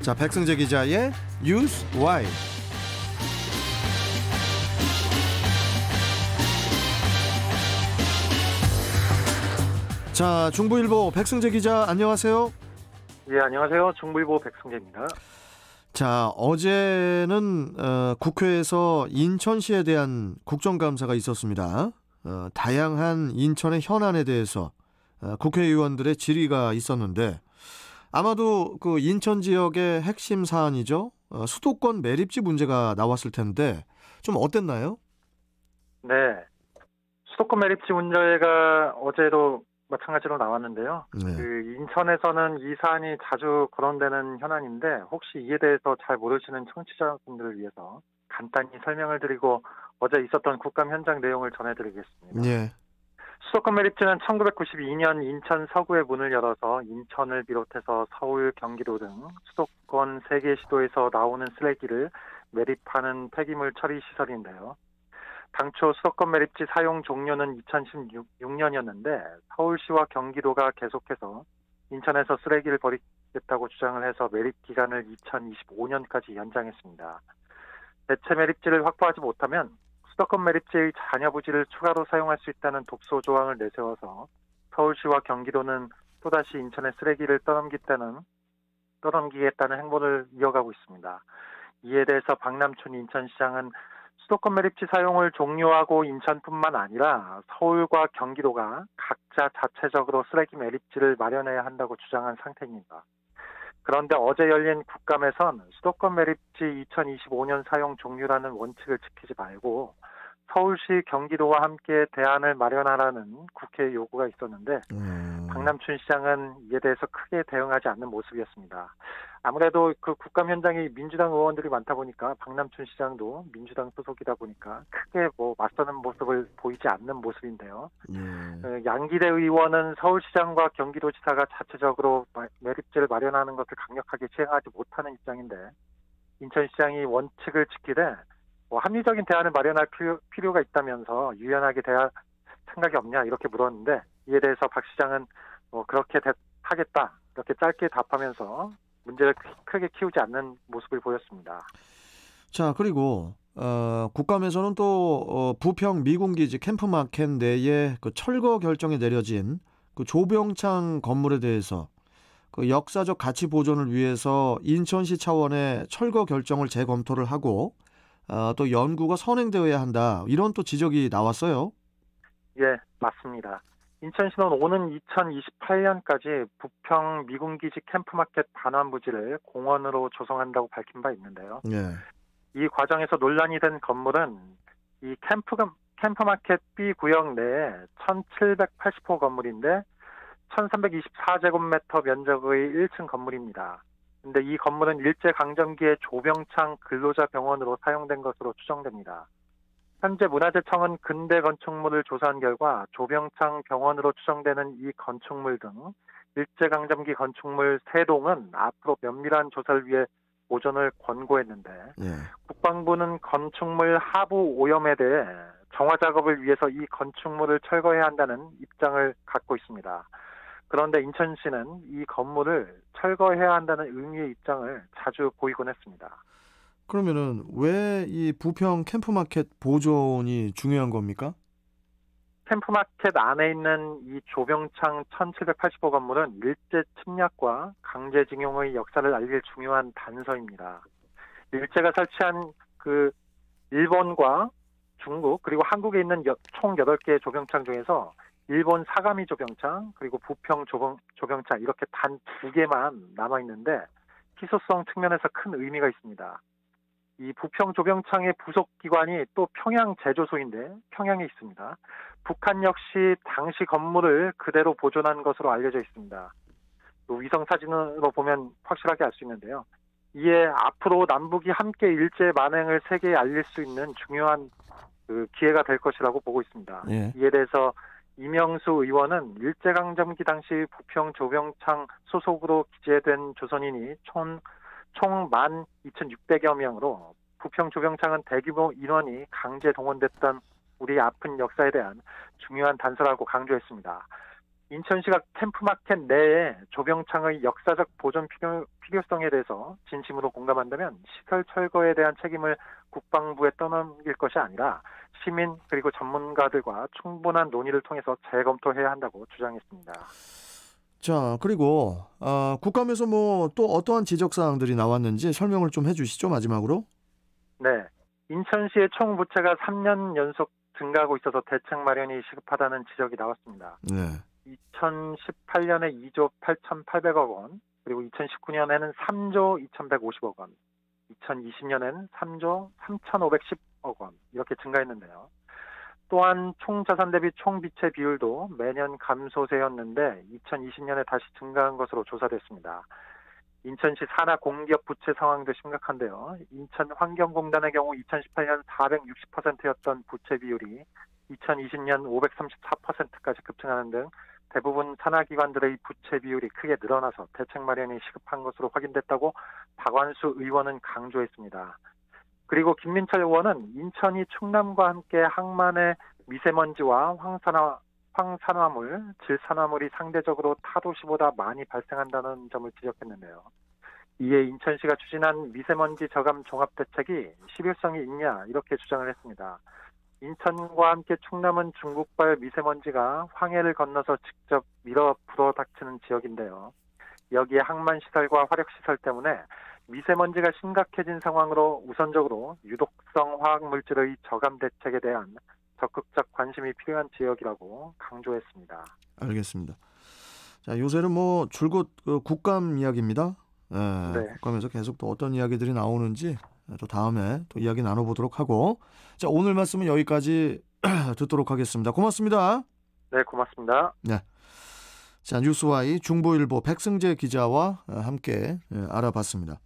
자, 백승재 기자의 뉴스 와이. 자, 중부일보 백승재 기자 안녕하세요. 예, 안녕하세요. 중부일보 백승재입니다. 자, 어제는 국회에서 인천시에 대한 국정감사가 있었습니다. 다양한 인천의 현안에 대해서 국회의원들의 질의가 있었는데 아마도 그 인천 지역의 핵심 사안이죠. 수도권 매립지 문제가 나왔을 텐데 좀 어땠나요? 네, 수도권 매립지 문제가 어제도 마찬가지로 나왔는데요. 네. 인천에서는 이 사안이 자주 거론되는 현안인데 혹시 이에 대해서 잘 모르시는 청취자분들을 위해서 간단히 설명을 드리고 어제 있었던 국감 현장 내용을 전해드리겠습니다. 네. 수도권 매립지는 1992년 인천 서구에 문을 열어서 인천을 비롯해서 서울, 경기도 등 수도권 3개 시도에서 나오는 쓰레기를 매립하는 폐기물 처리 시설인데요. 당초 수도권 매립지 사용 종료는 2016년이었는데 서울시와 경기도가 계속해서 인천에서 쓰레기를 버리겠다고 주장을 해서 매립 기간을 2025년까지 연장했습니다. 대체 매립지를 확보하지 못하면 수도권 매립지의 잔여 부지를 추가로 사용할 수 있다는 독소 조항을 내세워서 서울시와 경기도는 또다시 인천에 쓰레기를 떠넘기겠다는 행보를 이어가고 있습니다. 이에 대해서 박남춘 인천시장은 수도권 매립지 사용을 종료하고 인천뿐만 아니라 서울과 경기도가 각자 자체적으로 쓰레기 매립지를 마련해야 한다고 주장한 상태입니다. 그런데 어제 열린 국감에선 수도권 매립지 2025년 사용 종료라는 원칙을 지키지 말고 서울시, 경기도와 함께 대안을 마련하라는 국회 요구가 있었는데 박남춘 시장은 이에 대해서 크게 대응하지 않는 모습이었습니다. 아무래도 그 국감 현장에 민주당 의원들이 많다 보니까 박남춘 시장도 민주당 소속이다 보니까 크게 맞서는 모습을 보이지 않는 모습인데요. 양기대 의원은 서울시장과 경기도지사가 자체적으로 매립지를 마련하는 것을 강력하게 시행하지 못하는 입장인데 인천시장이 원칙을 지키되 합리적인 대안을 마련할 필요가 있다면서 유연하게 대할 생각이 없냐 이렇게 물었는데 이에 대해서 박 시장은 그렇게 하겠다 이렇게 짧게 답하면서 문제를 크게 키우지 않는 모습을 보였습니다. 자, 그리고 국감에서는 또 부평 미군기지 캠프마켓 내에 그 철거 결정이 내려진 그 조병창 건물에 대해서 그 역사적 가치 보존을 위해서 인천시 차원의 철거 결정을 재검토를 하고 또 연구가 선행되어야 한다. 이런 또 지적이 나왔어요. 예, 맞습니다. 인천시는 오는 2028년까지 부평 미군기지 캠프마켓 반환 부지를 공원으로 조성한다고 밝힌 바 있는데요. 네. 이 과정에서 논란이 된 건물은 이 캠프마켓 B 구역 내에 1780호 건물인데 1324제곱미터 면적의 1층 건물입니다. 근데 이 건물은 일제강점기에 조병창 근로자병원으로 사용된 것으로 추정됩니다. 현재 문화재청은 근대 건축물을 조사한 결과 조병창 병원으로 추정되는 이 건축물 등 일제강점기 건축물 3동은 앞으로 면밀한 조사를 위해 보존을 권고했는데 국방부는 건축물 하부 오염에 대해 정화 작업을 위해서 이 건축물을 철거해야 한다는 입장을 갖고 있습니다. 그런데 인천시는 이 건물을 철거해야 한다는 의미의 입장을 자주 보이곤 했습니다. 그러면은 왜 이 부평 캠프마켓 보존이 중요한 겁니까? 캠프마켓 안에 있는 이 조병창 1780호 건물은 일제 침략과 강제징용의 역사를 알릴 중요한 단서입니다. 일제가 설치한 그 일본과 중국 그리고 한국에 있는 총 8개의 조병창 중에서 일본 사가미 조병창 그리고 부평 조병창 이렇게 단 2개만 남아있는데 희소성 측면에서 큰 의미가 있습니다. 이 부평 조병창의 부속기관이 또 평양 제조소인데 평양에 있습니다. 북한 역시 당시 건물을 그대로 보존한 것으로 알려져 있습니다. 위성 사진으로 보면 확실하게 알 수 있는데요. 이에 앞으로 남북이 함께 일제 만행을 세계에 알릴 수 있는 중요한 기회가 될 것이라고 보고 있습니다. 이에 대해서 이명수 의원은 일제강점기 당시 부평 조병창 소속으로 기재된 조선인이 총 12,600여 명으로 부평 조병창은 대규모 인원이 강제 동원됐던 우리 아픈 역사에 대한 중요한 단서라고 강조했습니다. 인천시가 캠프마켓 내에 조병창의 역사적 보존 필요성에 대해서 진심으로 공감한다면 시설 철거에 대한 책임을 국방부에 떠넘길 것이 아니라 시민 그리고 전문가들과 충분한 논의를 통해서 재검토해야 한다고 주장했습니다. 자, 그리고 국감에서 뭐 또 어떠한 지적 사항들이 나왔는지 설명을 좀 해주시죠, 마지막으로. 네, 인천시의 총 부채가 3년 연속 증가하고 있어서 대책 마련이 시급하다는 지적이 나왔습니다. 네. 2018년에 2조 8,800억 원, 그리고 2019년에는 3조 2,150억 원, 2020년에는 3조 3,510억 원 이렇게 증가했는데요. 또한 총자산 대비 총비채 비율도 매년 감소세였는데 2020년에 다시 증가한 것으로 조사됐습니다. 인천시 산하 공기업 부채 상황도 심각한데요. 인천환경공단의 경우 2018년 460%였던 부채 비율이 2020년 534%까지 급증하는 등 대부분 산하기관들의 부채 비율이 크게 늘어나서 대책 마련이 시급한 것으로 확인됐다고 박완수 의원은 강조했습니다. 그리고 김민철 의원은 인천이 충남과 함께 항만의 미세먼지와 황산화물, 질산화물이 상대적으로 타 도시보다 많이 발생한다는 점을 지적했는데요. 이에 인천시가 추진한 미세먼지 저감 종합대책이 실효성이 있냐 이렇게 주장을 했습니다. 인천과 함께 충남은 중국발 미세먼지가 황해를 건너서 직접 밀어 불어닥치는 지역인데요. 여기에 항만시설과 화력시설 때문에 미세먼지가 심각해진 상황으로 우선적으로 유독성 화학물질의 저감 대책에 대한 적극적 관심이 필요한 지역이라고 강조했습니다. 알겠습니다. 자, 요새는 뭐 줄곧 국감 이야기입니다. 네. 국감에서 계속 또 어떤 이야기들이 나오는지 또 다음에 또 이야기 나눠보도록 하고, 자, 오늘 말씀은 여기까지 듣도록 하겠습니다. 고맙습니다. 네, 고맙습니다. 네. 자, 뉴스와이 중보일보 백승재 기자와 함께 알아봤습니다.